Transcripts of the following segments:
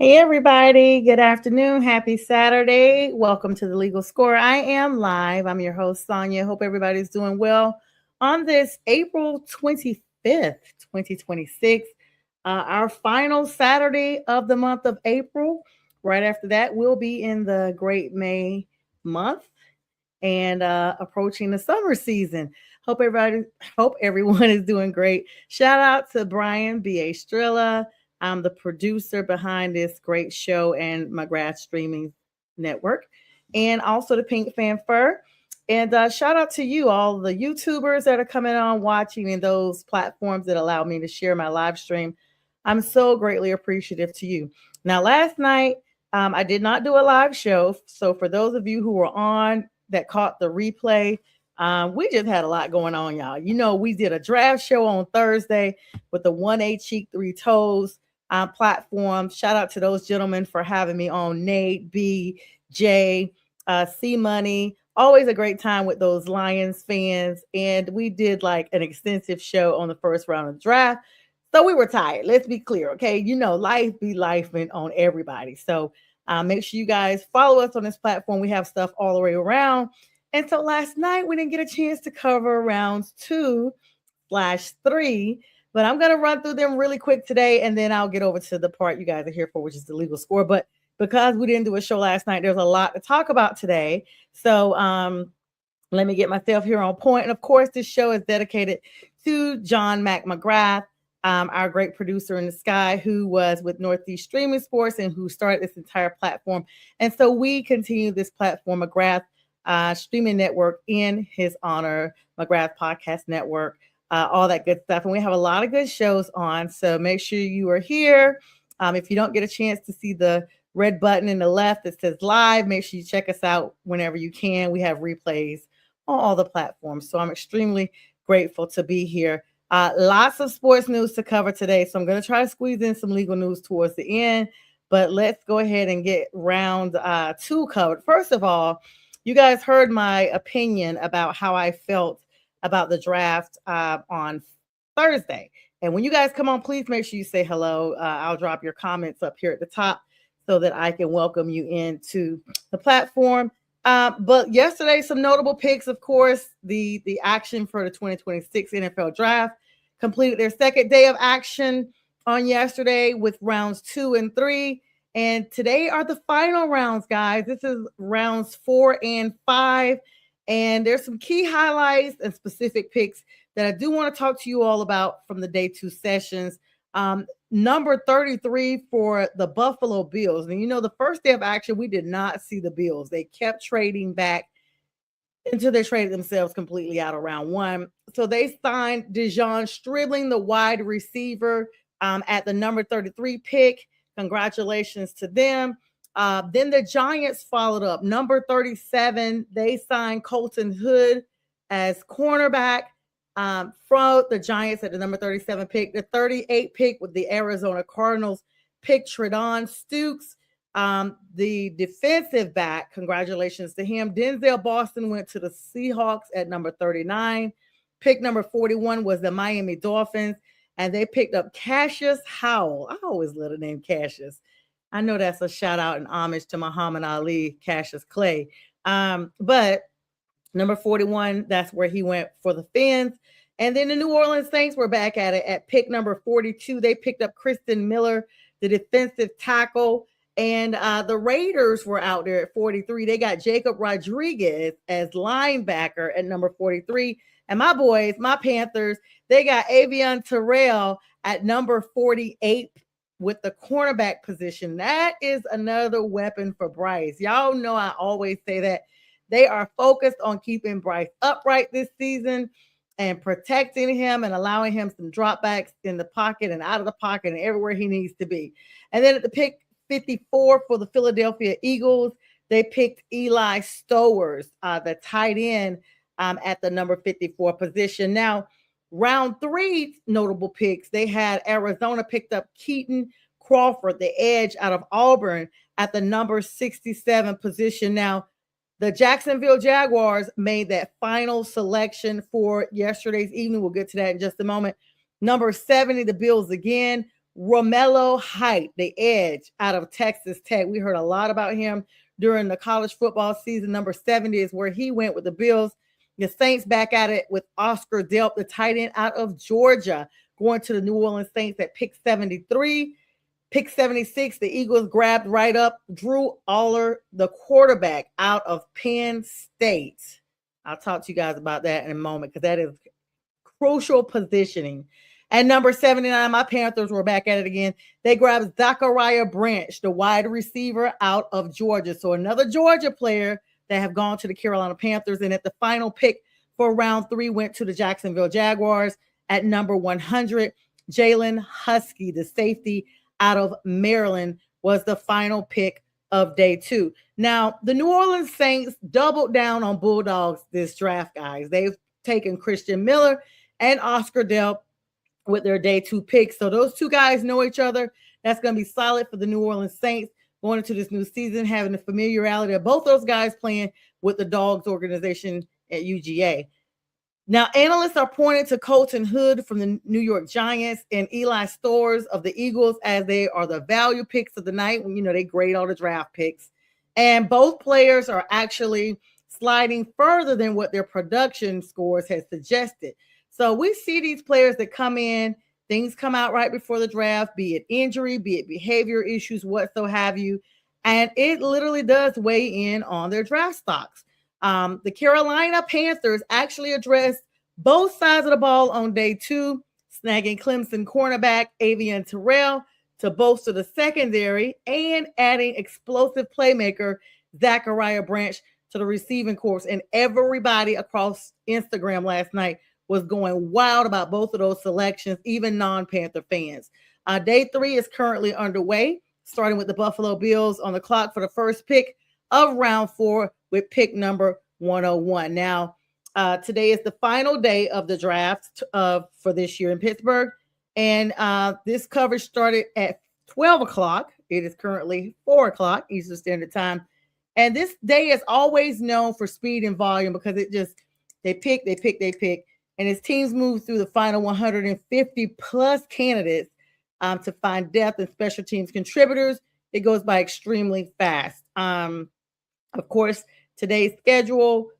Hey, everybody. Good afternoon. Happy Saturday. Welcome to the Legal Score. I am live. I'm your host, Sonja. Hope everybody's doing well on this April 25th, 2026, our final Saturday of the month of April. Right after that, we'll be in the great May month and approaching the summer season. Hope everyone is doing great. Shout out to Brian B.A. Strilla. I'm the producer behind this great show and McGrath Streaming Network, and also the Pink Fan Fur. And shout out to you, all the YouTubers that are coming on watching and those platforms that allow me to share my live stream. I'm so greatly appreciative to you. Now, last night, I did not do a live show. So, for those of you who were on that caught the replay, we just had a lot going on, y'all. You know, we did a draft show on Thursday with the 1A Cheek, Three Toes platform. Shout out to those gentlemen for having me on. Nate, B, J, C Money. Always a great time with those Lions fans. And we did like an extensive show on the first round of the draft. So we were tired. Let's be clear, okay? You know, life be lifing on everybody. So make sure you guys follow us on this platform. We have stuff all the way around. And so last night we didn't get a chance to cover rounds 2/3, but I'm going to run through them really quick today, and then I'll get over to the part you guys are here for, which is the legal score. But because we didn't do a show last night, there's a lot to talk about today. So let me get myself here on point. And of course, this show is dedicated to John McGrath, our great producer in the sky, who was with Northeast Streaming Sports and who started this entire platform. And so we continue this platform, McGrath Streaming Network, in his honor, McGrath Podcast Network, all that good stuff. And we have a lot of good shows on. So make sure you are here. If you don't get a chance to see the red button in the left that says live, make sure you check us out whenever you can. We have replays on all the platforms. So I'm extremely grateful to be here. Lots of sports news to cover today. So I'm going to try to squeeze in some legal news towards the end. But let's go ahead and get round 2 covered. First of all, you guys heard my opinion about how I felt about the draft on Thursday. And when you guys come on, please make sure you say hello. I'll drop your comments up here at the top so that I can welcome you into the platform. But yesterday, some notable picks, of course, the action for the 2026 NFL Draft completed their second day of action on yesterday with rounds 2 and 3. And today are the final rounds, guys. This is rounds 4 and 5. And there's some key highlights and specific picks that I do want to talk to you all about from the day 2 sessions. Number 33 for the Buffalo Bills. And you know, the first day of action, we did not see the Bills. They kept trading back until they traded themselves completely out of round 1. So they signed Dejon Stribling, the wide receiver, at the number 33 pick. Congratulations to them. Then the Giants followed up. Number 37, they signed Colton Hood as cornerback from the Giants at the number 37 pick. The 38 pick with the Arizona Cardinals picked Tredon Stukes, the defensive back. Congratulations to him. Denzel Boston went to the Seahawks at number 39. Pick number 41 was the Miami Dolphins, and they picked up Cassius Howell. I always love the name Cassius. I know that's a shout out and homage to Muhammad Ali, Cassius Clay. But number 41, that's where he went for the Fins. And then the New Orleans Saints were back at it at pick number 42. They picked up Kristen Miller, the defensive tackle. And the Raiders were out there at 43. They got Jacob Rodriguez as linebacker at number 43. And my boys, my Panthers, they got Avion Terrell at number 48 with the cornerback position. That is another weapon for Bryce. Y'all know I always say that. They are focused on keeping Bryce upright this season and protecting him and allowing him some dropbacks in the pocket and out of the pocket and everywhere he needs to be. And then at the pick 54 for the Philadelphia Eagles, they picked Eli Stowers, the tight end, at the number 54 position. Now, round 3 notable picks, they had Arizona picked up Keaton Crawford, the edge out of Auburn, at the number 67 position. Now, the Jacksonville Jaguars made that final selection for yesterday's evening. We'll get to that in just a moment. Number 70, the Bills again Romello Height, the edge out of Texas Tech. We heard a lot about him during the college football season. Number 70 is where he went with the Bills. The Saints back at it with Oscar Delp, the tight end out of Georgia, going to the New Orleans Saints at pick 73. Pick 76, the Eagles grabbed right up Drew Aller, the quarterback out of Penn State. I'll talk to you guys about that in a moment because that is crucial positioning. At number 79, my Panthers were back at it again. They grabbed Zachariah Branch, the wide receiver out of Georgia. So another Georgia player that have gone to the Carolina Panthers. And at the final pick for round 3 went to the Jacksonville Jaguars at number 100. Jalen Husky, the safety out of Maryland, was the final pick of day 2. Now, the New Orleans Saints doubled down on Bulldogs this draft, guys. They've taken Christian Miller and Oscar Delp with their day 2 picks. So those two guys know each other. That's going to be solid for the New Orleans Saints going into this new season, having the familiarity of both those guys playing with the Dogs organization at UGA. Now, analysts are pointing to Colton Hood from the New York Giants and Eli Stores of the Eagles as they are the value picks of the night when, they grade all the draft picks. And both players are actually sliding further than what their production scores has suggested. So we see these players that come in, things come out right before the draft, be it injury, be it behavior issues, whatso have you. And it literally does weigh in on their draft stocks. The Carolina Panthers actually addressed both sides of the ball on day 2, snagging Clemson cornerback Avian Terrell to bolster the secondary and adding explosive playmaker Zachariah Branch to the receiving corps. And everybody across Instagram last night was going wild about both of those selections, even non-Panther fans. Day 3 is currently underway, starting with the Buffalo Bills on the clock for the first pick of round 4 with pick number 101. Now, today is the final day of the draft for this year in Pittsburgh, and this coverage started at 12 o'clock. It is currently 4 o'clock Eastern Standard Time, and this day is always known for speed and volume because they pick, and as teams move through the final 150 plus candidates to find depth and special teams contributors, it goes by extremely fast. Of course, today's schedule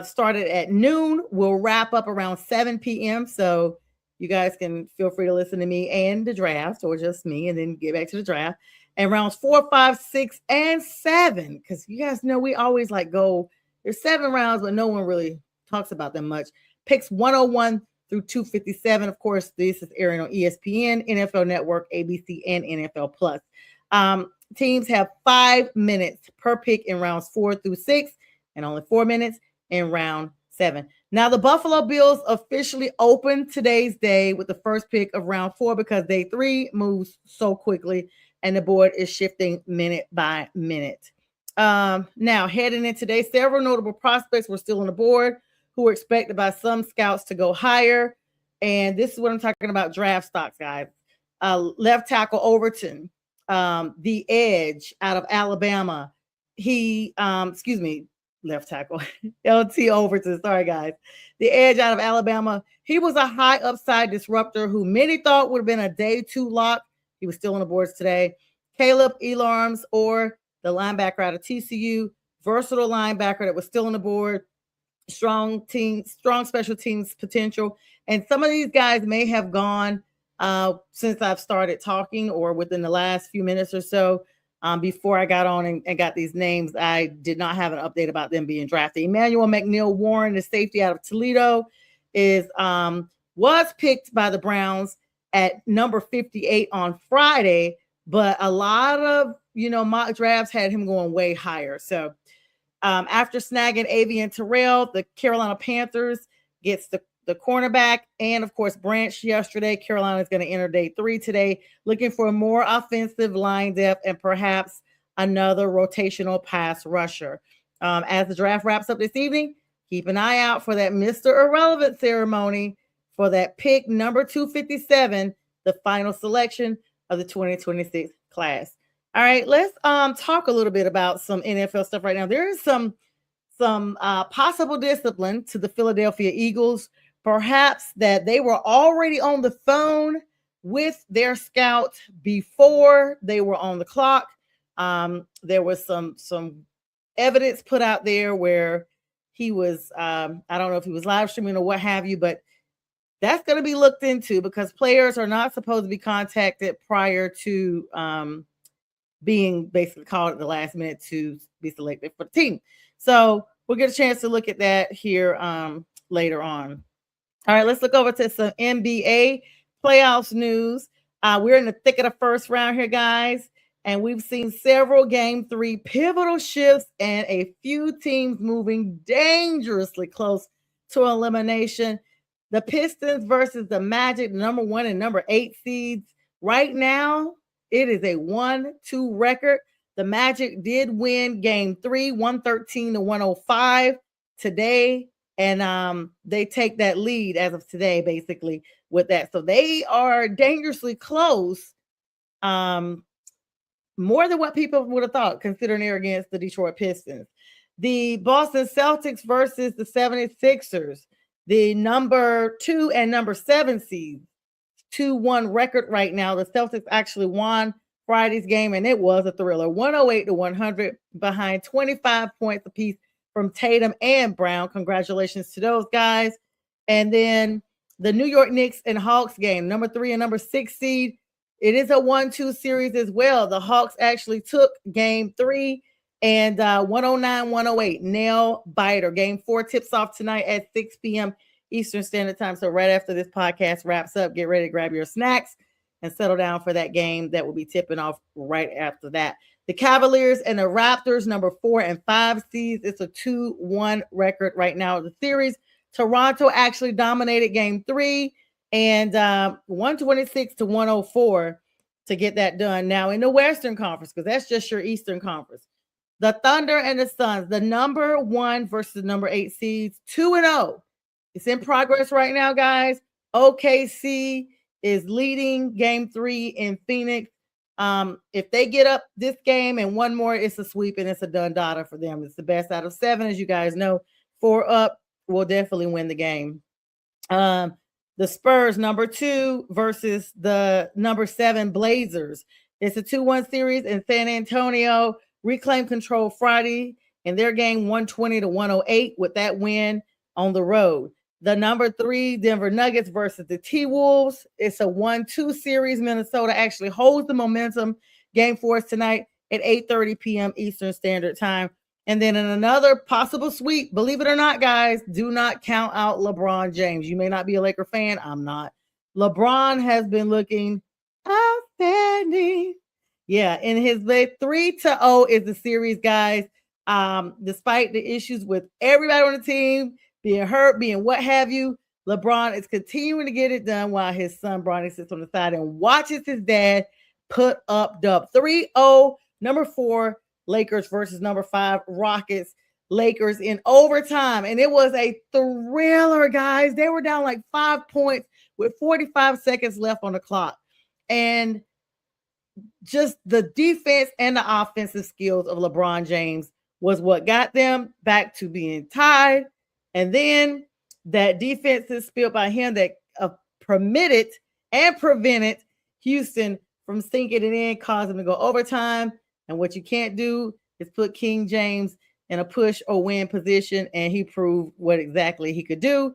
started at noon. We'll wrap up around 7 p.m. So you guys can feel free to listen to me and the draft, or just me, and then get back to the draft. And rounds 4, 5, 6, and 7, because you guys know we always go. There's 7 rounds, but no one really talks about them much. Picks 101 through 257. Of course, this is airing on ESPN, NFL Network, ABC, and NFL Plus. Teams have 5 minutes per pick in rounds 4 through 6, and only 4 minutes in round 7. Now, the Buffalo Bills officially opened today's day with the first pick of round 4 because day 3 moves so quickly, and the board is shifting minute by minute. Now, heading in today, several notable prospects were still on the board who were expected by some scouts to go higher. And this is what I'm talking about, draft stocks, guys. Left tackle Overton, the edge out of Alabama. Left tackle, LT Overton. Sorry, guys. The edge out of Alabama. He was a high upside disruptor who many thought would have been a day 2 lock. He was still on the boards today. Caleb Elarms, or the linebacker out of TCU, versatile linebacker that was still on the board. Strong special teams potential. And some of these guys may have gone since I've started talking, or within the last few minutes or so. Before I got on and got these names, I did not have an update about them being drafted. Emmanuel McNeil Warren, the safety out of Toledo, was picked by the Browns at number 58 on Friday, but a lot of mock drafts had him going way higher. So after snagging Avian Terrell, the Carolina Panthers gets the cornerback and, of course, Branch yesterday. Carolina is going to enter day 3 today, looking for a more offensive line depth and perhaps another rotational pass rusher. As the draft wraps up this evening, keep an eye out for that Mr. Irrelevant ceremony for that pick number 257, the final selection of the 2026 class. All right, let's talk a little bit about some NFL stuff right now. There is some possible discipline to the Philadelphia Eagles. Perhaps that they were already on the phone with their scouts before they were on the clock. There was some evidence put out there where he was, I don't know if he was live streaming or what have you, but that's going to be looked into because players are not supposed to be contacted prior to being basically called at the last minute to be selected for the team. So we'll get a chance to look at that here later on. All right, let's look over to some NBA playoffs news. We're in the thick of the first round here, guys, and we've seen several Game 3 pivotal shifts and a few teams moving dangerously close to elimination. The Pistons versus the Magic, number 1 and number 8 seeds. Right now, it is a 1-2 record. The Magic did win Game 3, 113-105 today. And they take that lead as of today, basically, with that. So they are dangerously close, more than what people would have thought, considering they're against the Detroit Pistons. The Boston Celtics versus the 76ers. The number 2 and number 7 seeds, 2-1 record right now. The Celtics actually won Friday's game, and it was a thriller, 108-100, behind 25 points apiece from Tatum and Brown. Congratulations to those guys. And then the New York Knicks and Hawks game, number 3 and number 6 seed. It is a 1-2 series as well. The Hawks actually took Game 3 and 109-108, nail biter. Game 4 tips off tonight at 6 p.m. Eastern Standard Time. So right after this podcast wraps up, get ready to grab your snacks and settle down for that game that will be tipping off right after that. The Cavaliers and the Raptors, number 4 and 5 seeds. It's a 2-1 record right now. The series, Toronto actually dominated Game 3 and 126-104 to get that done. Now in the Western Conference, because that's just your Eastern Conference, the Thunder and the Suns, the number 1 versus the number 8 seeds, 2-0. It's in progress right now, guys. OKC is leading Game 3 in Phoenix. If they get up this game and one more, it's a sweep and it's a done data for them. It's the best out of 7, as you guys know. 4 up will definitely win the game. The Spurs, number 2 versus the number 7 Blazers. It's a 2-1 series in San Antonio. Reclaim control Friday in their game, 120-108 with that win on the road. The number 3 Denver Nuggets versus the T-Wolves. It's a 1-2 series. Minnesota actually holds the momentum. Game 4 is tonight at 8:30 p.m. Eastern Standard Time. And then in another possible sweep, believe it or not, guys, do not count out LeBron James. You may not be a Laker fan. I'm not. LeBron has been looking outstanding. Yeah, in his 3-0 is the series, guys. Despite the issues with everybody on the team being hurt, being what have you, LeBron is continuing to get it done while his son Bronny sits on the side and watches his dad put up dub. 3-0, number 4, Lakers versus number 5, Rockets. Lakers in overtime. And it was a thriller, guys. They were down like 5 points with 45 seconds left on the clock. And just the defense and the offensive skills of LeBron James was what got them back to being tied. And then that defensive spill by him that permitted and prevented Houston from sinking it in, caused them to go overtime. And what you can't do is put King James in a push or win position, and he proved what exactly he could do.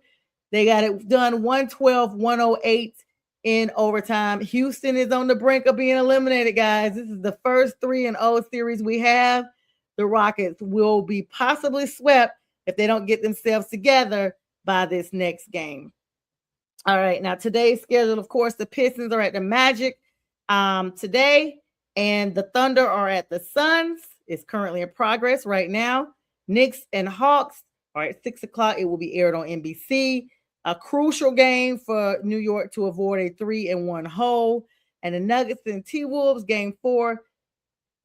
They got it done 112-108 in overtime. Houston is on the brink of being eliminated, guys. This is the first 3-0 series we have. The Rockets will be possibly swept if they don't get themselves together by this next game. All right, now today's schedule, of course, the Pistons are at the Magic today, and the Thunder are at the Suns. It's currently in progress right now. Knicks and Hawks are at 6 o'clock. It will be aired on NBC. A crucial game for New York to avoid a 3-1 hole. And the Nuggets and T-Wolves, game 4,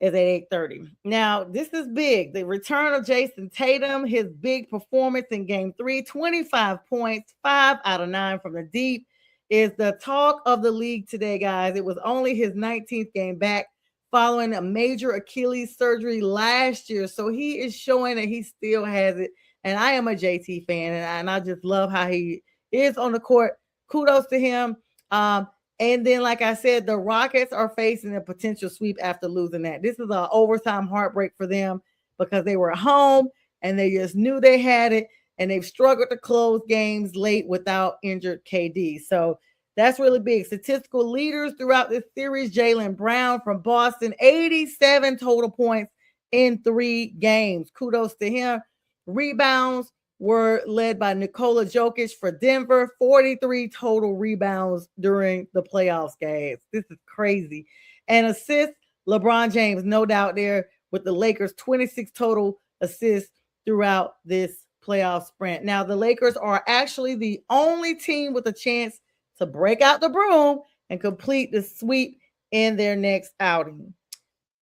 is at 8:30. Now, this is big. The return of Jason Tatum, his big performance in game 3, 25 points, 5 out of 9 from the deep, is the talk of the league today, guys. It was only his 19th game back following a major Achilles surgery last year. So he is showing that he still has it. And I am a JT fan, and I just love how he is on the court. Kudos to him. And then, like I said, the Rockets are facing a potential sweep after losing that. This is an overtime heartbreak for them because they were at home and they just knew they had it, and they've struggled to close games late without injured KD. So that's really big. Statistical leaders throughout this series: Jaylen Brown from Boston, 87 total points in 3 games. Kudos to him. Rebounds were led by Nikola Jokic for Denver, 43 total rebounds during the playoffs games. This is crazy. And assists, LeBron James, no doubt there with the Lakers, 26 total assists throughout this playoff sprint. Now, the Lakers are actually the only team with a chance to break out the broom and complete the sweep in their next outing.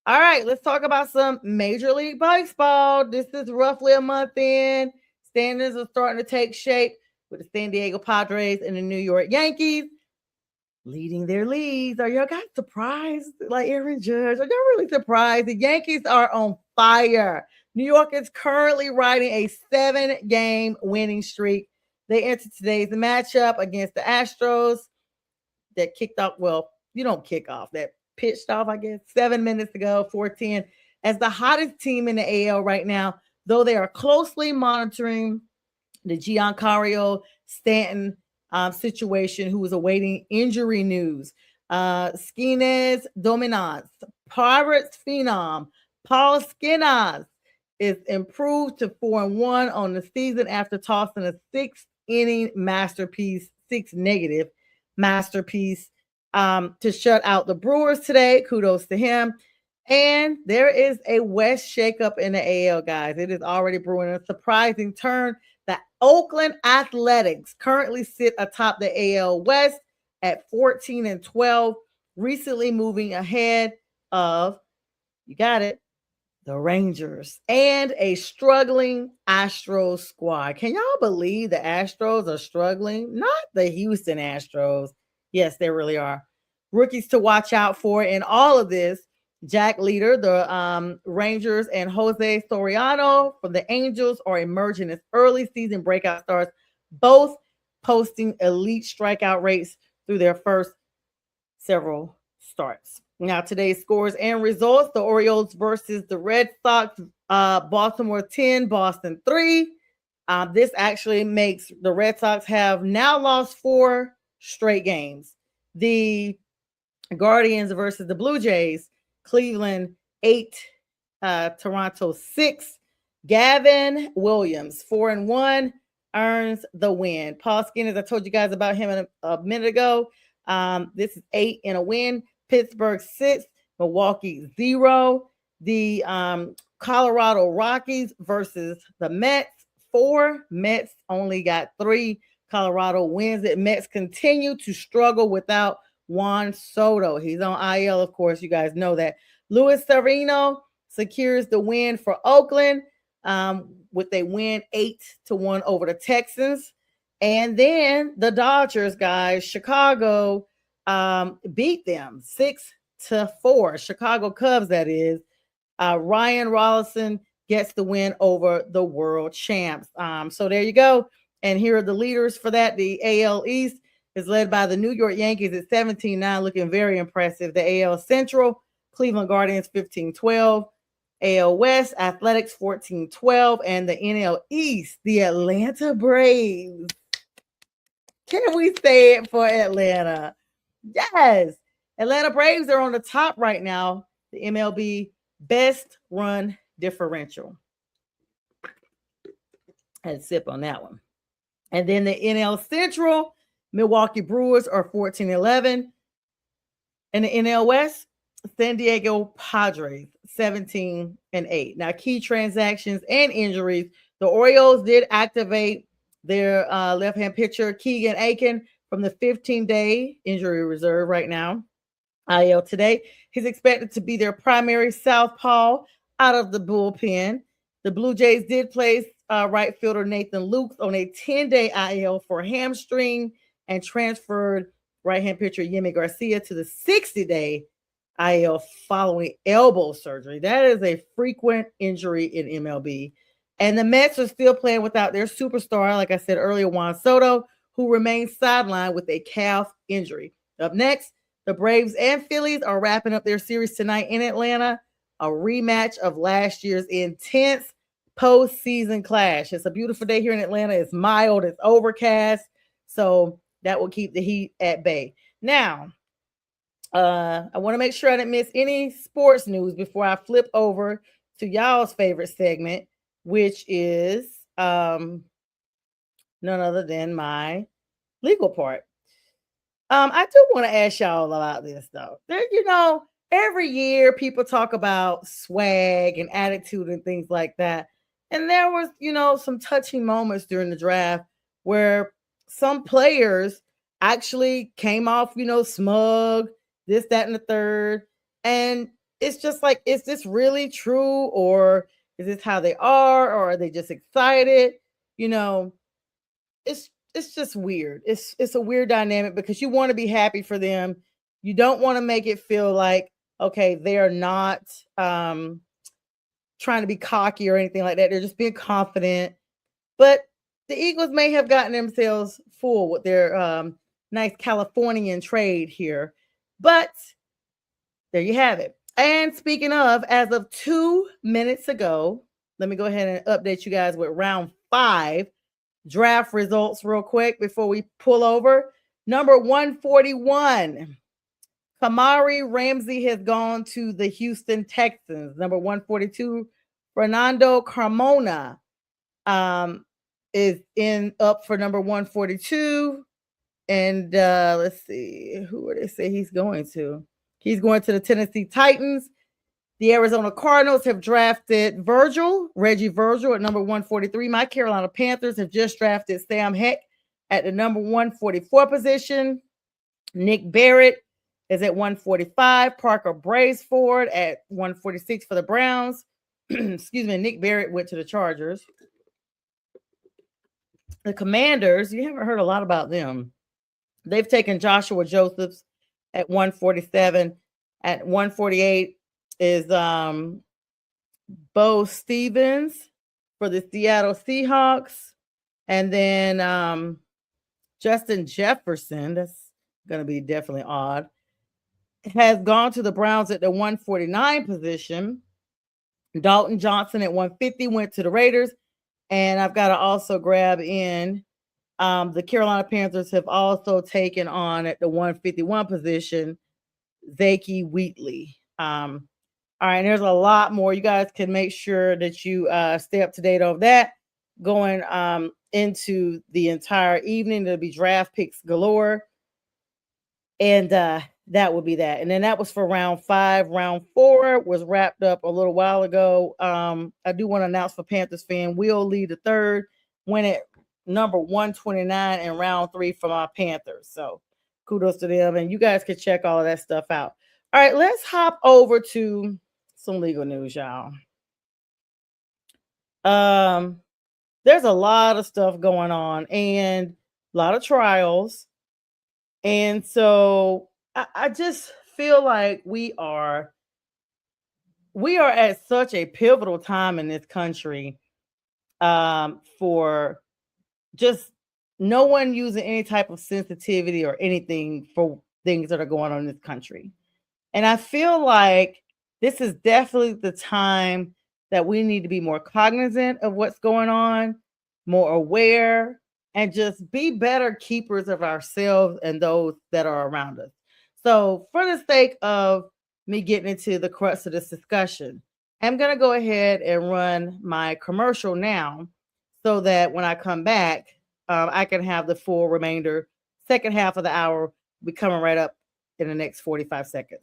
All right, let's talk about some Major League Baseball. This is roughly a month in. Standings are starting to take shape with the San Diego Padres and the New York Yankees leading their leagues. Are y'all guys surprised? Like Aaron Judge, are y'all really surprised? The Yankees are on fire. New York is currently riding a 7-game winning streak. They entered today's matchup against the Astros that kicked off. Well, you don't kick off, that pitched off, I guess, 7 minutes ago, 4:10, as the hottest team in the AL right now, though they are closely monitoring the Giancarlo Stanton situation, who was awaiting injury news. Skinez Dominance, Pirates phenom, Paul Skinner is improved to 4-1 on the season after tossing a 6-inning masterpiece, 6 negative masterpiece, to shut out the Brewers today. Kudos to him. And there is a West shakeup in the AL, guys. It is already brewing a surprising turn. The Oakland Athletics currently sit atop the AL West at 14-12, recently moving ahead of, you got it, the Rangers and a struggling Astros squad. Can y'all believe the Astros are struggling? Not the Houston Astros. Yes, they really are. Rookies to watch out for in all of this: Jack Leader, the Rangers, and Jose Soriano from the Angels are emerging as early season breakout stars, both posting elite strikeout rates through their first several starts. Now, today's scores and results: the Orioles versus the Red Sox, Baltimore 10, Boston 3. This actually makes the Red Sox have now lost 4 straight games. The Guardians versus the Blue Jays, Cleveland 8, Toronto 6. Gavin Williams, 4-1, earns the win. Paul Skinner, as I told you guys about him a minute ago, this is 8 in a win. Pittsburgh 6, Milwaukee 0. The Colorado Rockies versus the Mets 4. Mets only got 3. Colorado wins it. Mets continue to struggle without Juan Soto. He's on IL, of course. You guys know that. Luis Severino secures the win for Oakland with a win 8-1 over the Texans. And then the Dodgers, guys, Chicago beat them 6-4. Chicago Cubs, that is. Ryan Rollison gets the win over the world champs. So there you go. And here are the leaders for that. The AL East is led by the New York Yankees at 17-9, looking very impressive. The AL Central, Cleveland Guardians 15-12. AL West, Athletics 14-12. And the NL East, the Atlanta Braves. Can we say it for Atlanta? Yes. Atlanta Braves are on the top right now. The MLB best run differential. I had a sip on that one. And then the NL Central, Milwaukee Brewers are 14-11. And the NL West, San Diego Padres 17-8. Now, key transactions and injuries: the Orioles did activate their left-hand pitcher Keegan Aiken from the 15-day injury reserve right now, IL today. He's expected to be their primary southpaw out of the bullpen. The Blue Jays did place right fielder Nathan Lukes on a 10-day IL for hamstring and transferred right-hand pitcher Yimi Garcia to the 60-day IL following elbow surgery. That is a frequent injury in MLB. And the Mets are still playing without their superstar, like I said earlier, Juan Soto, who remains sidelined with a calf injury. Up next, the Braves and Phillies are wrapping up their series tonight in Atlanta, a rematch of last year's intense postseason clash. It's a beautiful day here in Atlanta. It's mild, it's overcast, so that will keep the heat at bay. Now, I want to make sure I didn't miss any sports news before I flip over to y'all's favorite segment, which is none other than my legal part. I do want to ask y'all about this though. Every year people talk about swag and attitude and things like that. And there was, some touching moments during the draft where some players actually came off, smug, this, that, and the third. And it's just like, is this really true? Or is this how they are? Or are they just excited? It's just weird. It's a weird dynamic because you want to be happy for them. You don't want to make it feel like, okay, they're not trying to be cocky or anything like that. They're just being confident. But the Eagles may have gotten themselves full with their nice Californian trade here. But there you have it. And speaking of, as of 2 minutes ago, let me go ahead and update you guys with round 5 draft results real quick before we pull over. Number 141, Kamari Ramsey has gone to the Houston Texans. Number 142, Fernando Carmona is up for number 142. And let's see, who would they say he's going to? He's going to the Tennessee Titans. The Arizona Cardinals have drafted Reggie Virgil at number 143. My Carolina Panthers have just drafted Sam Heck at the number 144 position. Nick Barrett is at 145. Parker Braceford at 146 for the Browns. Excuse me, Nick Barrett went to the Chargers. The Commanders, you haven't heard a lot about them. They've taken Joshua Josephs at 147. At 148 is Bo Stevens for the Seattle Seahawks. And then Justin Jefferson, that's going to be definitely odd, has gone to the Browns at the 149 position. Dalton Johnson at 150 went to the Raiders. And I've got to also grab in the Carolina Panthers have also taken on at the 151 position, Zakee Wheatley. All right, and there's a lot more. You guys can make sure that you stay up to date on that going into the entire evening. There'll be draft picks galore. And that will be that. And then that was for round 5. Round 4 was wrapped up a little while ago. I do want to announce for Panthers fan, Will Lee III went at number 129 in round 3 for my Panthers. So kudos to them. And you guys can check all of that stuff out. All right, let's hop over to some legal news, y'all. There's a lot of stuff going on and a lot of trials. And so I just feel like we are at such a pivotal time in this country for just no one using any type of sensitivity or anything for things that are going on in this country. And I feel like this is definitely the time that we need to be more cognizant of what's going on, more aware, and just be better keepers of ourselves and those that are around us. So for the sake of me getting into the crux of this discussion, I'm going to go ahead and run my commercial now so that when I come back, I can have the full remainder. Second half of the hour be coming right up in the next 45 seconds.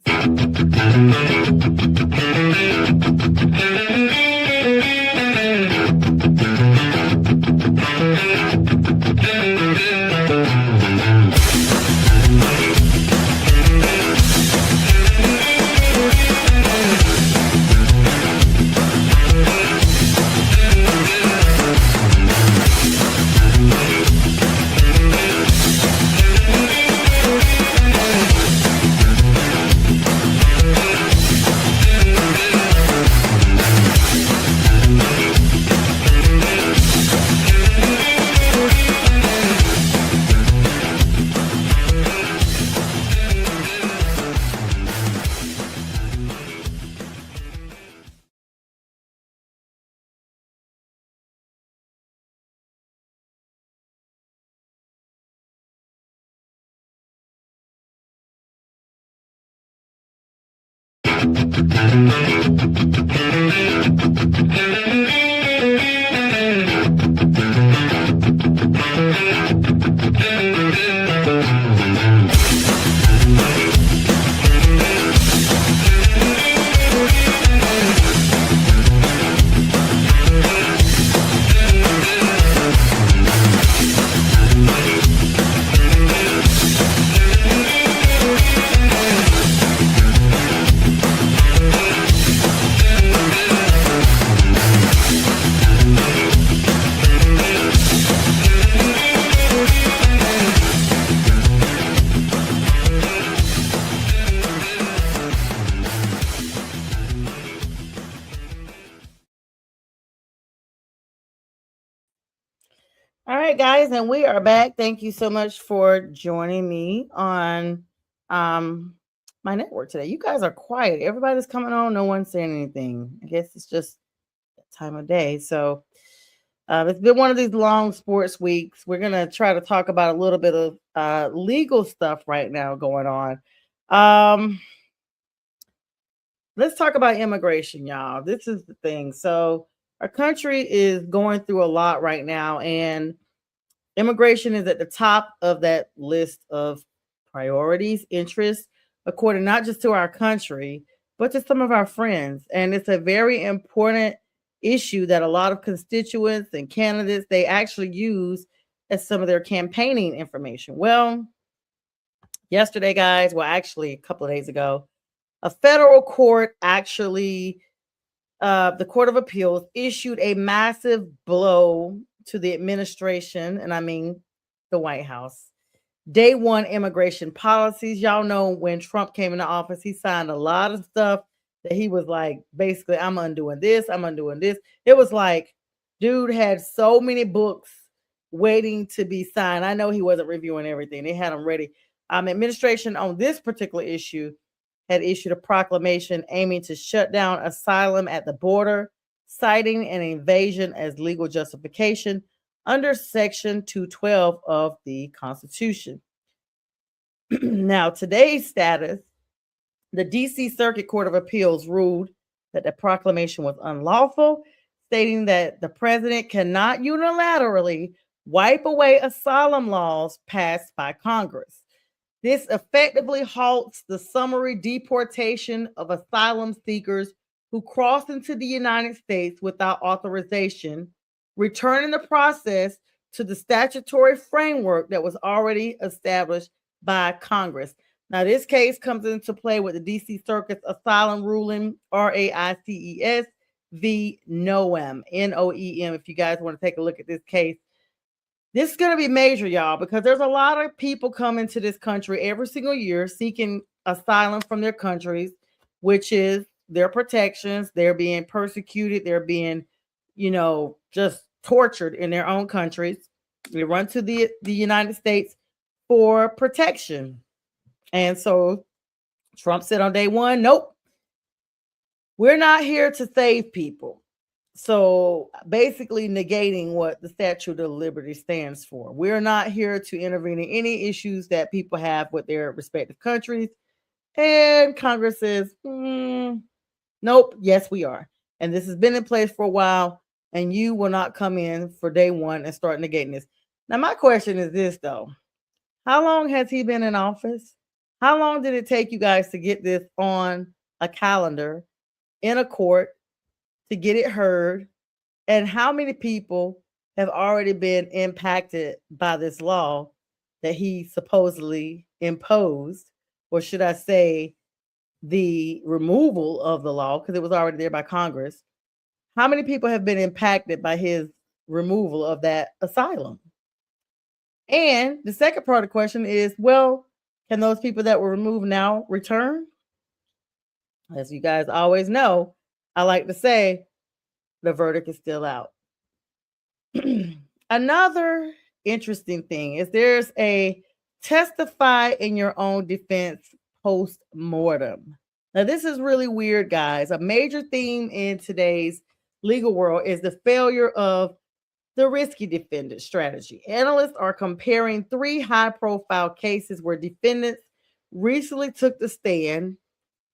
All right, guys, and we are back. Thank you so much for joining me on my network today. You guys are quiet. Everybody's coming on. No one's saying anything. I guess it's just that time of day. So it's been one of these long sports weeks. We're gonna try to talk about a little bit of legal stuff right now going on. Um, let's talk about immigration, y'all. This is the thing. So our country is going through a lot right now, and immigration is at the top of that list of priorities, interests, according not just to our country, but to some of our friends. And it's a very important issue that a lot of constituents and candidates they actually use as some of their campaigning information. Well, yesterday, guys, well, actually a couple of days ago, a federal court actually the Court of Appeals issued a massive blow to the administration, and I mean the White House. Day one immigration policies. Y'all know when Trump came into office, he signed a lot of stuff that he was like, basically, I'm undoing this, I'm undoing this. It was like, dude had so many books waiting to be signed. I know he wasn't reviewing everything, they had them ready. Administration on this particular issue had issued a proclamation aiming to shut down asylum at the border, citing an invasion as legal justification under Section 212 of the Constitution. Now, today's status, the D.C. Circuit Court of Appeals ruled that the proclamation was unlawful, stating that the president cannot unilaterally wipe away asylum laws passed by Congress. This effectively halts the summary deportation of asylum seekers who cross into the United States without authorization, returning the process to the statutory framework that was already established by Congress. Now, this case comes into play with the D.C. Circuit's asylum ruling, RAICES v. NOEM, NOEM, if you guys want to take a look at this case. This is going to be major, y'all, because there's a lot of people coming to this country every single year seeking asylum from their countries, which is their protections. They're being persecuted. They're being, just tortured in their own countries. They run to the United States for protection. And so Trump said on day one, nope, we're not here to save people. So basically negating what the Statute of Liberty stands for. We're not here to intervene in any issues that people have with their respective countries. And Congress says, nope, yes, we are. And this has been in place for a while, and you will not come in for day one and start negating this. Now, my question is this, though. How long has he been in office? How long did it take you guys to get this on a calendar in a court to get it heard? And how many people have already been impacted by this law that he supposedly imposed, or should I say the removal of the law, because it was already there by Congress? How many people have been impacted by his removal of that asylum? And the second part of the question is, well, can those people that were removed now return? As you guys always know, I like to say the verdict is still out. Another interesting thing is there's a testify in your own defense post-mortem. Now, this is really weird, guys. A major theme in today's legal world is the failure of the risky defendant strategy. Analysts are comparing 3 high-profile cases where defendants recently took the stand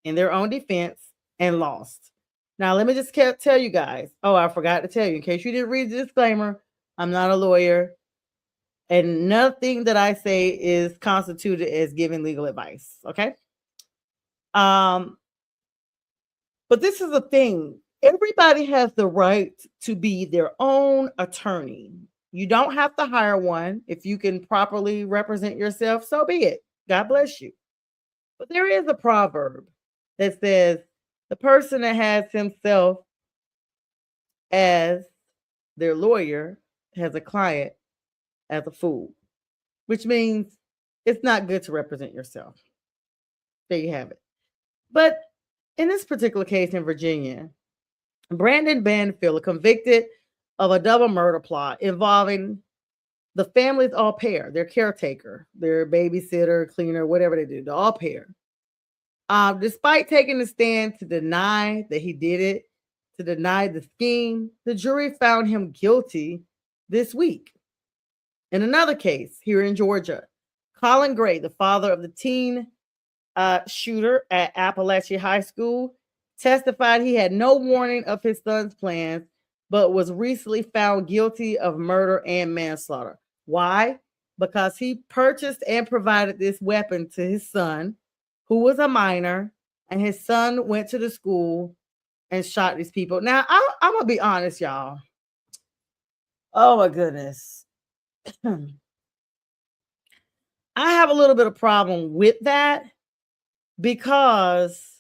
in their own defense and lost. Now, let me just tell you guys. Oh, I forgot to tell you, in case you didn't read the disclaimer, I'm not a lawyer, and nothing that I say is constituted as giving legal advice. Okay. But this is the thing. Everybody has the right to be their own attorney. You don't have to hire one. If you can properly represent yourself, so be it. God bless you. But there is a proverb that says the person that has himself as their lawyer has a client as a fool, which means it's not good to represent yourself. There you have it. But in this particular case in Virginia, Brandon Banfield, convicted of a double murder plot involving the family's au pair, their caretaker, their babysitter, cleaner, whatever they do, the au pair. Despite taking the stand to deny that he did it, to deny the scheme, the jury found him guilty this week. In another case here in Georgia, Colin Gray, the father of the teen shooter at Appalachia High School, testified he had no warning of his son's plans, but was recently found guilty of murder and manslaughter. Why? Because he purchased and provided this weapon to his son, who was a minor, and his son went to the school and shot these people. Now, I'm going to be honest, y'all. Oh, my goodness. I have a little bit of problem with that because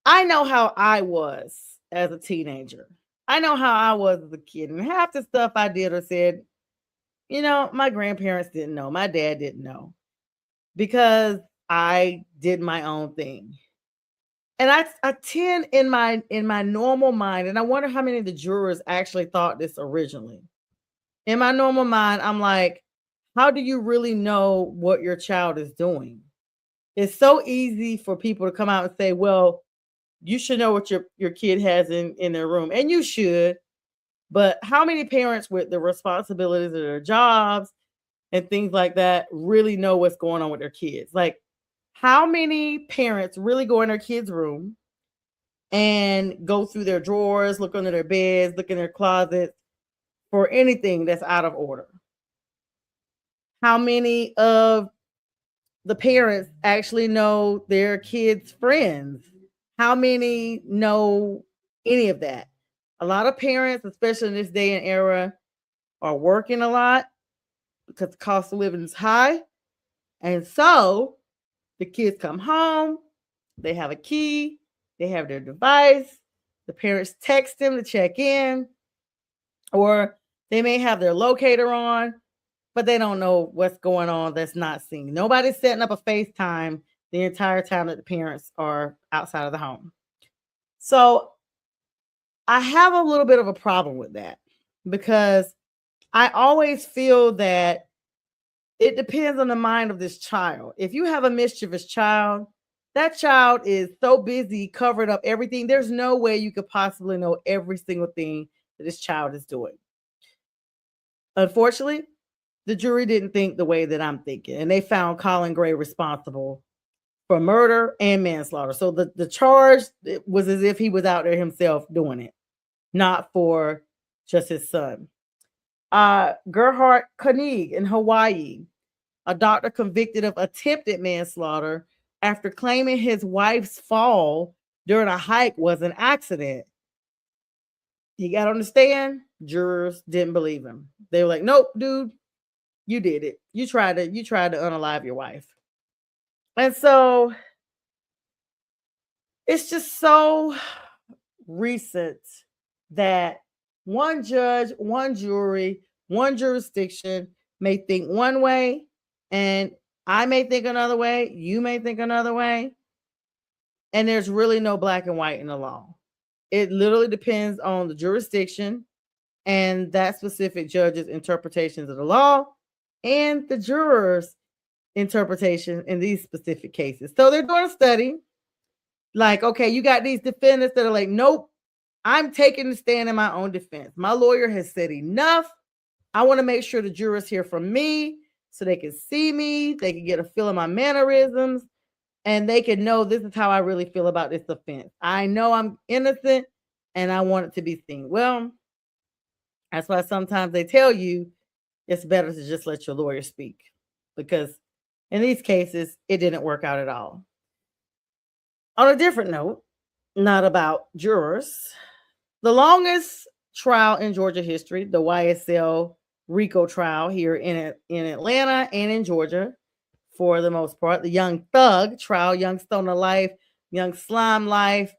I know how I was as a teenager. I know how I was as a kid. And half the stuff I did or said, my grandparents didn't know. My dad didn't know because I did my own thing. And I tend in my normal mind, and I wonder how many of the jurors actually thought this originally. In my normal mind, I'm like, how do you really know what your child is doing? It's so easy for people to come out and say, well, you should know what your kid has in their room. And you should. But how many parents with the responsibilities of their jobs and things like that really know what's going on with their kids? Like, how many parents really go in their kids' room and go through their drawers, look under their beds, look in their closets for anything that's out of order? How many of the parents actually know their kids' friends? How many know any of that? A lot of parents, especially in this day and era, are working a lot because the cost of living is high. And so the kids come home, they have a key, they have their device, the parents text them to check in, or they may have their locator on, but they don't know what's going on that's not seen. Nobody's setting up a FaceTime the entire time that the parents are outside of the home. So I have a little bit of a problem with that because I always feel that it depends on the mind of this child. If you have a mischievous child, that child is so busy covering up everything. There's no way you could possibly know every single thing that this child is doing. Unfortunately, the jury didn't think the way that I'm thinking, and they found Colin Gray responsible for murder and manslaughter. So the charge was as if he was out there himself doing it, not for just his son. Gerhard Koenig in Hawaii, a doctor convicted of attempted manslaughter after claiming his wife's fall during a hike was an accident. You got to understand, jurors didn't believe him. They were like, nope, dude, you did it. You tried to unalive your wife. And so it's just so recent that one judge, one jury, one jurisdiction may think one way, and I may think another way, you may think another way, and there's really no black and white in the law. It literally depends on the jurisdiction and that specific judge's interpretations of the law and the jurors' interpretation in these specific cases. So they're doing a study. Like, okay, you got these defendants that are like, nope, I'm taking the stand in my own defense. My lawyer has said enough. I want to make sure the jurors hear from me so they can see me. They can get a feel of my mannerisms. and they can know this is how I really feel about this offense. I know I'm innocent and I want it to be seen. Well, that's why sometimes they tell you it's better to just let your lawyer speak, because in these cases, it didn't work out at all. On a different note, not about jurors, the longest trial in Georgia history, the YSL RICO trial here in Atlanta and in Georgia, for the most part, the Young Thug trial, Young Stoner life, Young Slime life,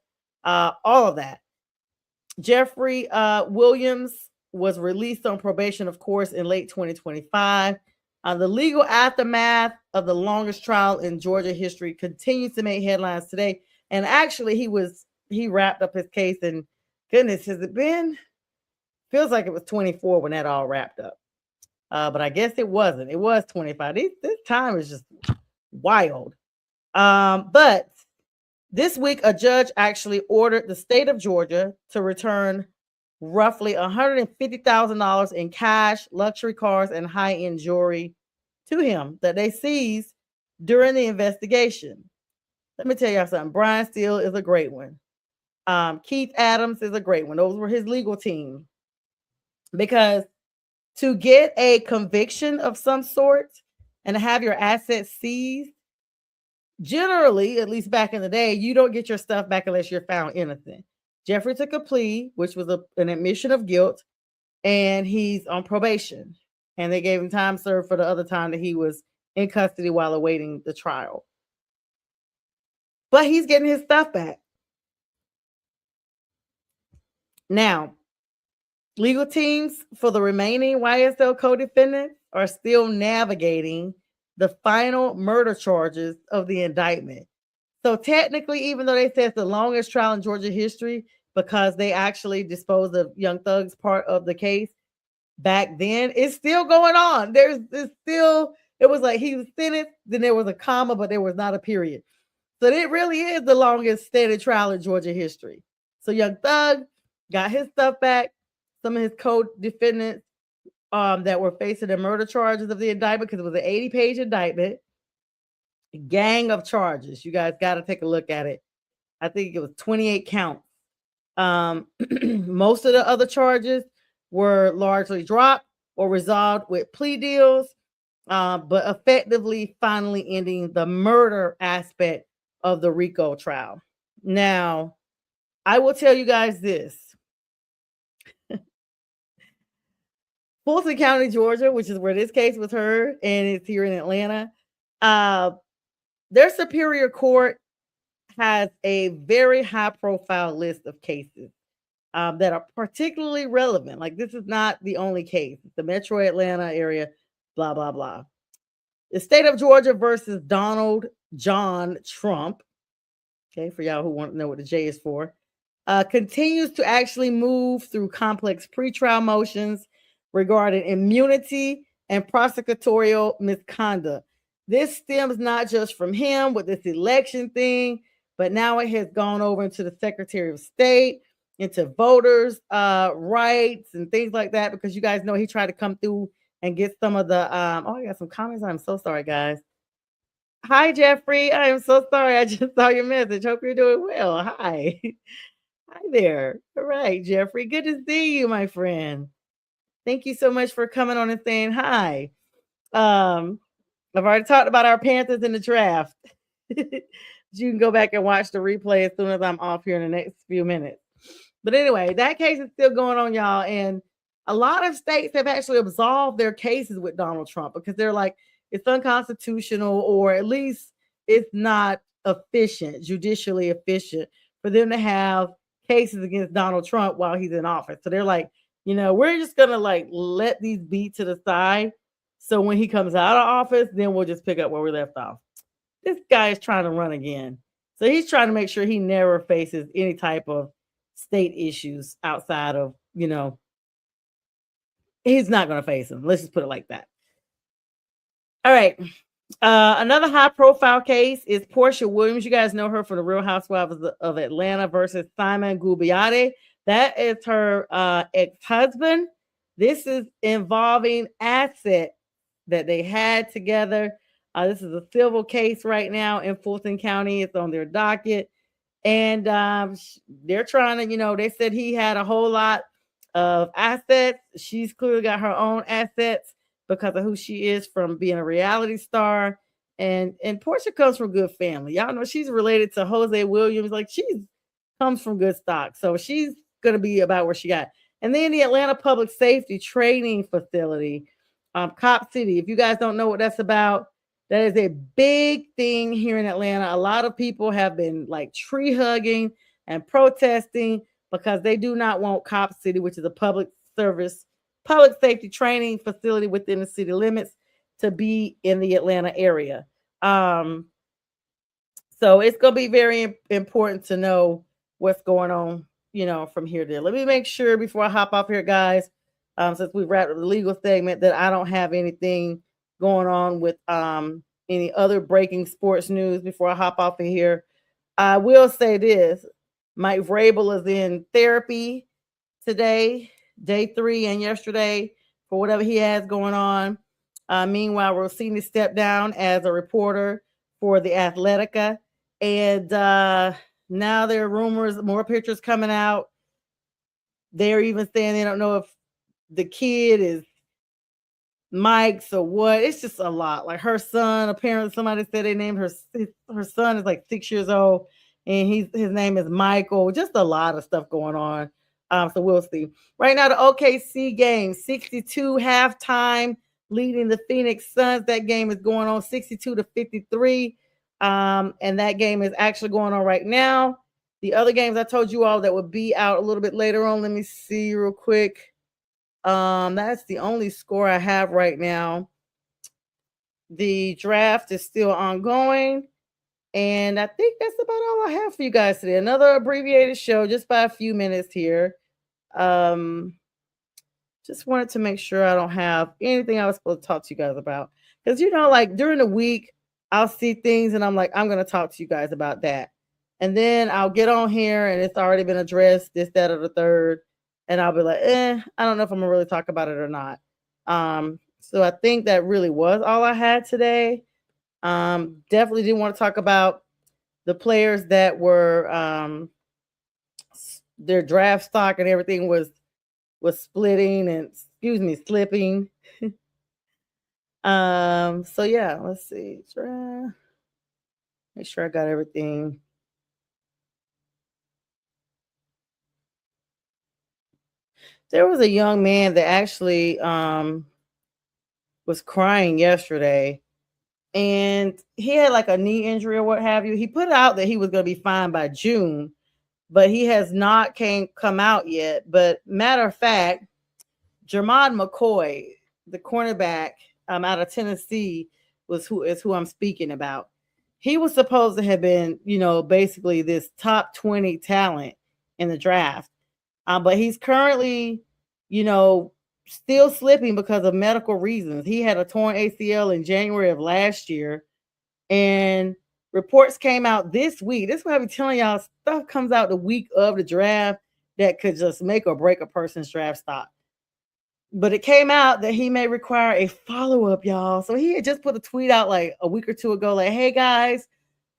all of that. Jeffrey Williams was released on probation, of course, in late 2025. The legal aftermath of the longest trial in Georgia history continues to make headlines today. And actually, he wrapped up his case, and goodness, has it been? Feels like it was 24 when that all wrapped up. But I guess it wasn't. It was 25. This time is just wild. But this week, a judge actually ordered the state of Georgia to return roughly $150,000 in cash, luxury cars, and high-end jewelry to him that they seized during the investigation. Let me tell y'all something. Brian Steele is a great one. Keith Adams is a great one. Those were his legal team. Because to get a conviction of some sort and to have your assets seized, generally, at least back in the day, you don't get your stuff back unless you're found innocent. Jeffrey took a plea, which was an admission of guilt, and he's on probation. And they gave him time served for the other time that he was in custody while awaiting the trial. But he's getting his stuff back. Now, legal teams for the remaining YSL co-defendants are still navigating the final murder charges of the indictment. So technically, even though they say it's the longest trial in Georgia history, because they actually disposed of Young Thug's part of the case back then, it's still going on. It was like he was sentenced, then there was a comma, but there was not a period. So it really is the longest standing trial in Georgia history. So Young Thug got his stuff back. Some of his co-defendants that were facing the murder charges of the indictment, because it was an 80-page indictment, a gang of charges. You guys got to take a look at it. I think it was 28 counts. Most of the other charges were largely dropped or resolved with plea deals, but effectively finally ending the murder aspect of the RICO trial. Now, I will tell you guys this. Fulton County, Georgia, which is where this case was heard, and it's here in Atlanta, their Superior Court has a very high-profile list of cases that are particularly relevant. Like, this is not the only case. It's the Metro Atlanta area, blah, blah, blah. The state of Georgia versus Donald John Trump, okay, for y'all who want to know what the J is for, continues to actually move through complex pretrial motions regarding immunity and prosecutorial misconduct. This stems not just from him with this election thing, but now it has gone over into the Secretary of State, into voters' rights and things like that, because you guys know he tried to come through and get some of the, oh, I got some comments. I'm so sorry, guys. Hi, Jeffrey. I am so sorry. I just saw your message. Hope you're doing well. Hi. Hi there. All right, Jeffrey. Good to see you, my friend. Thank you so much for coming on and saying hi. I've already talked about our Panthers in the draft. You can go back and watch the replay as soon as I'm off here in the next few minutes. But anyway, that case is still going on, y'all. And a lot of states have actually absolved their cases with Donald Trump because they're like, it's unconstitutional, or at least it's not efficient, judicially efficient for them to have cases against Donald Trump while he's in office. So they're like, we're just going to like let these be to the side. So when he comes out of office, then we'll just pick up where we left off. This guy is trying to run again. So he's trying to make sure he never faces any type of state issues outside of, he's not going to face them. Let's just put it like that. All right. Another high profile case is Portia Williams. You guys know her for the Real Housewives of Atlanta versus Simon Guobadia. That is her ex-husband. This is involving assets that they had together. This is a civil case right now in Fulton County. It's on their docket. And they're trying to, they said he had a whole lot of assets. She's clearly got her own assets because of who she is from being a reality star. And Portia comes from good family. Y'all know she's related to Jose Williams. Like she's comes from good stock. So she's gonna be about where she got. And then the Atlanta Public Safety Training Facility, Cop City. If you guys don't know what that's about, that is a big thing here in Atlanta. A lot of people have been like tree hugging and protesting because they do not want Cop City, which is a public safety training facility within the city limits, to be in the Atlanta area. Um, so it's going to be very important to know what's going on, from here to there. Let me make sure before I hop off here, guys, since we wrapped up the legal segment, that I don't have anything going on with any other breaking sports news before I hop off of here. I will say this: Mike Vrabel is in therapy today, day 3, and yesterday for whatever he has going on. Meanwhile, Rossini stepped down as a reporter for the Athletica, and now there are rumors, more pictures coming out. They're even saying they don't know if the kid is Mike's or what. It's just a lot. Like her son, apparently somebody said they named her son is like 6 years old, and his name is Michael. Just a lot of stuff going on. So we'll see. Right now, the OKC game, 62 halftime, leading the Phoenix Suns. That game is going on 62-53. And that game is actually going on right now. The other games I told you all that would be out a little bit later on. Let me see real quick. That's the only score I have right now. The draft is still ongoing, and I think that's about all I have for you guys today. Another abbreviated show, just by a few minutes here. Just wanted to make sure I don't have anything I was supposed to talk to you guys about, because like during the week I'll see things and I'm like, I'm going to talk to you guys about that, and then I'll get on here and it's already been addressed, this, that, or the third. And I'll be like, I don't know if I'm gonna really talk about it or not. So I think that really was all I had today. Definitely didn't want to talk about the players that were their draft stock and everything was splitting and slipping. So yeah, let's see. Make sure I got everything. There was a young man that actually was crying yesterday, and he had like a knee injury or what have you. He put out that he was going to be fine by June, but he has not come out yet. But matter of fact, Jermod McCoy, the cornerback out of Tennessee, is who I'm speaking about. He was supposed to have been, basically this top 20 talent in the draft. But he's currently, still slipping because of medical reasons. He had a torn ACL in January of last year, and reports came out this week. This is what I've been telling y'all. Stuff comes out the week of the draft that could just make or break a person's draft stock. But it came out that he may require a follow-up, y'all. So he had just put a tweet out like a week or two ago, like, hey guys,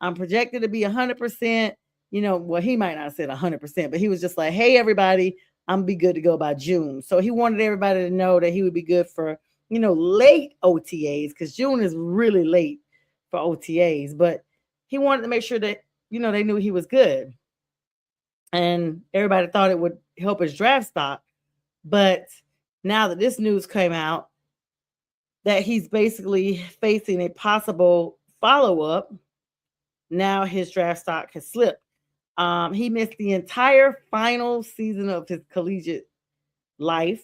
I'm projected to be 100%. Well, he might not have said 100%, but he was just like, hey, everybody, I'm gonna be good to go by June. So he wanted everybody to know that he would be good for, late OTAs, because June is really late for OTAs. But he wanted to make sure that, they knew he was good. And everybody thought it would help his draft stock. But now that this news came out, that he's basically facing a possible follow-up, now his draft stock has slipped. He missed the entire final season of his collegiate life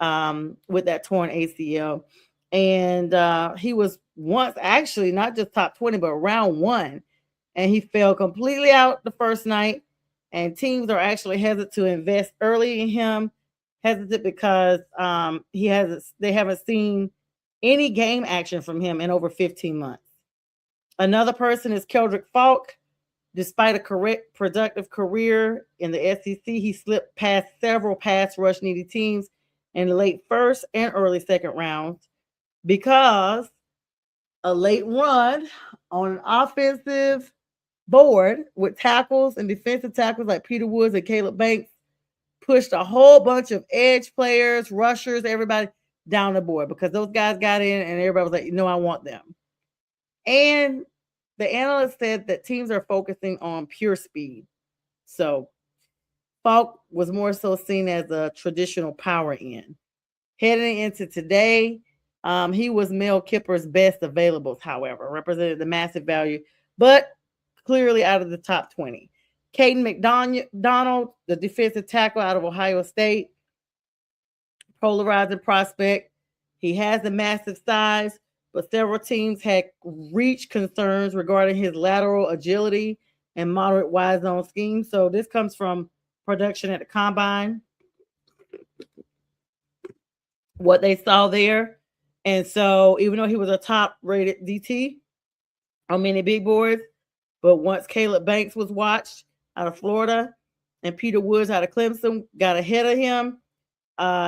with that torn ACL. And he was once actually not just top 20, but round 1. And he fell completely out the first night. And teams are actually hesitant to invest early in him. Hesitant because they haven't seen any game action from him in over 15 months. Another person is Keldrick Falk. Despite a productive career in the SEC, he slipped past several pass rush needy teams in the late first and early second rounds because a late run on an offensive board with tackles and defensive tackles like Peter Woods and Caleb Banks, pushed a whole bunch of edge players, rushers, everybody down the board because those guys got in and everybody was like, no, I want them. And the analyst said that teams are focusing on pure speed. So Falk was more so seen as a traditional power end. Heading into today, he was Mel Kiper's best availables, however, represented the massive value, but clearly out of the top 20. Caden McDonald, the defensive tackle out of Ohio State, polarizing prospect. He has a massive size, but several teams had reached concerns regarding his lateral agility and moderate wide zone scheme. So this comes from production at the combine, what they saw there. And so even though he was a top rated DT on many big boards, but once Caleb Banks was watched out of Florida and Peter Woods out of Clemson got ahead of him,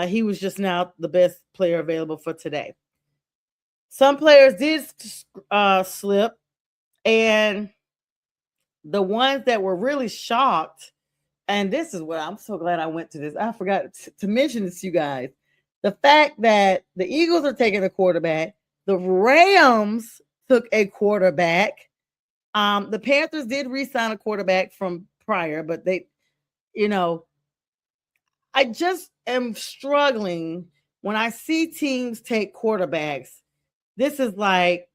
he was just now the best player available for today. Some players did slip, and the ones that were really shocked, and this is what I'm so glad I went to this. I forgot to mention this to you guys. The fact that the Eagles are taking a quarterback, the Rams took a quarterback. The Panthers did re-sign a quarterback from prior, but they, I just am struggling when I see teams take quarterbacks. This is like,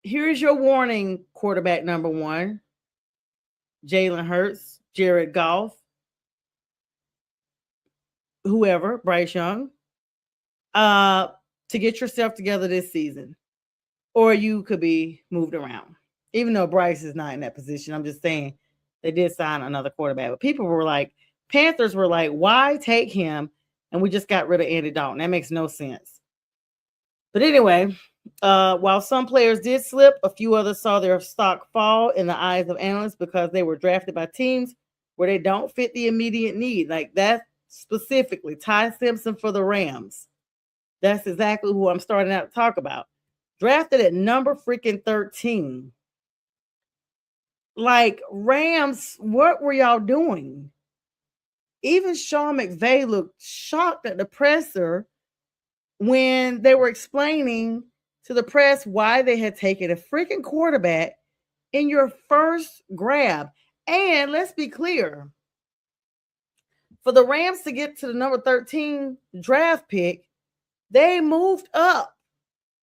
here's your warning, quarterback number one, Jalen Hurts, Jared Goff, whoever, Bryce Young, to get yourself together this season, or you could be moved around. Even though Bryce is not in that position, I'm just saying they did sign another quarterback. But people were like, Panthers were like, why take him? And we just got rid of Andy Dalton. That makes no sense. But anyway, while some players did slip, a few others saw their stock fall in the eyes of analysts because they were drafted by teams where they don't fit the immediate need. Like that specifically, Ty Simpson for the Rams. That's exactly who I'm starting out to talk about. Drafted at number freaking 13. Like, Rams, what were y'all doing? Even Sean McVay looked shocked at the presser when they were explaining to the press why they had taken a freaking quarterback in your first grab. And let's be clear, for the Rams to get to the number 13 draft pick, they moved up.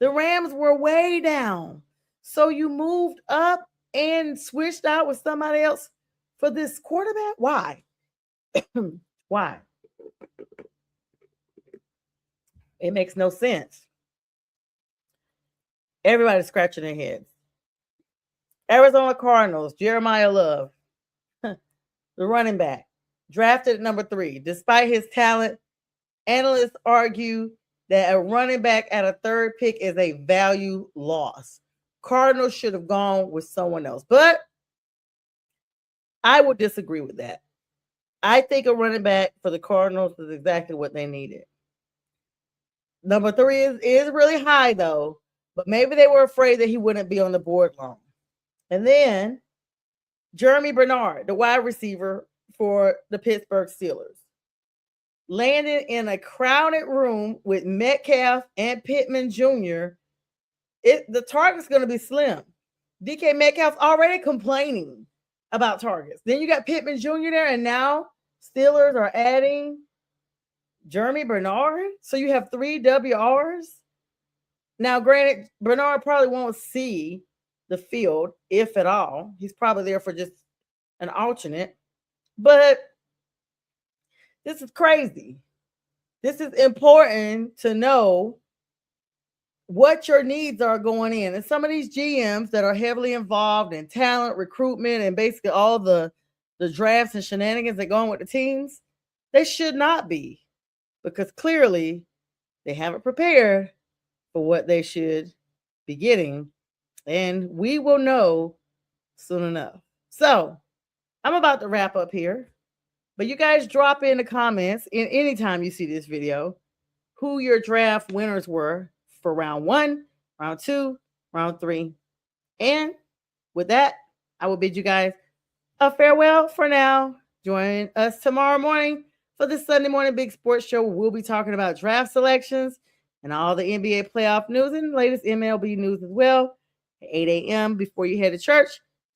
The Rams were way down. So you moved up and switched out with somebody else for this quarterback? Why? Why? It makes no sense. Everybody's scratching their heads. Arizona Cardinals, Jeremiah Love, the running back, drafted at number 3. Despite his talent, analysts argue that a running back at a third pick is a value loss. Cardinals should have gone with someone else. But I would disagree with that. I think a running back for the Cardinals is exactly what they needed. Number 3 is really high, though. But maybe they were afraid that he wouldn't be on the board long. And then Jeremy Bernard, the wide receiver for the Pittsburgh Steelers, landed in a crowded room with Metcalf and Pittman Jr. The target's going to be slim. DK Metcalf's already complaining about targets. Then you got Pittman Jr. there, and now Steelers are adding Jeremy Bernard. So you have 3 WRs. Now, granted, Bernard probably won't see the field, if at all. He's probably there for just an alternate. But this is crazy. This is important to know what your needs are going in. And some of these GMs that are heavily involved in talent, recruitment, and basically all the drafts and shenanigans that go on with the teams, they should not be, because clearly they haven't prepared for what they should be getting. And we will know soon enough. So I'm about to wrap up here. But you guys drop in the comments anytime you see this video who your draft winners were for round 1, round 2, round 3. And with that, I will bid you guys a farewell for now. Join us tomorrow morning for the Sunday Morning Big Sports Show. We'll be talking about draft selections and all the NBA playoff news and latest MLB news as well at 8 a.m. before you head to church.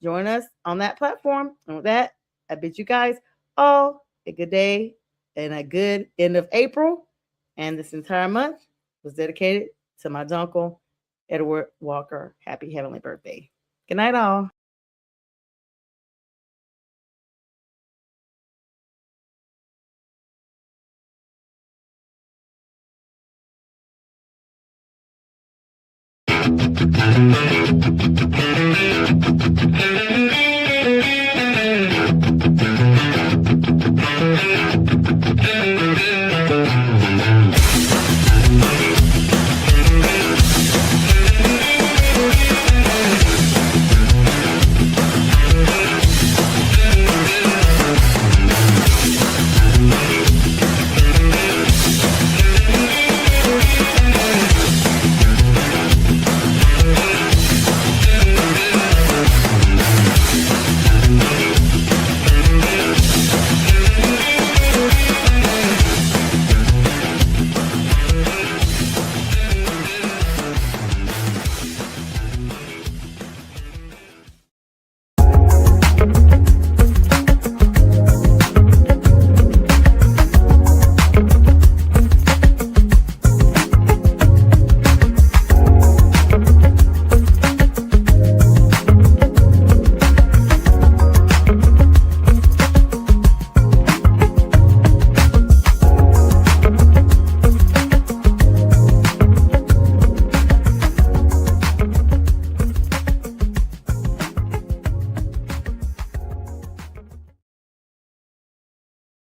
Join us on that platform. And with that, I bid you guys all a good day and a good end of April. And this entire month was dedicated to my uncle, Edward Walker. Happy heavenly birthday. Good night, all.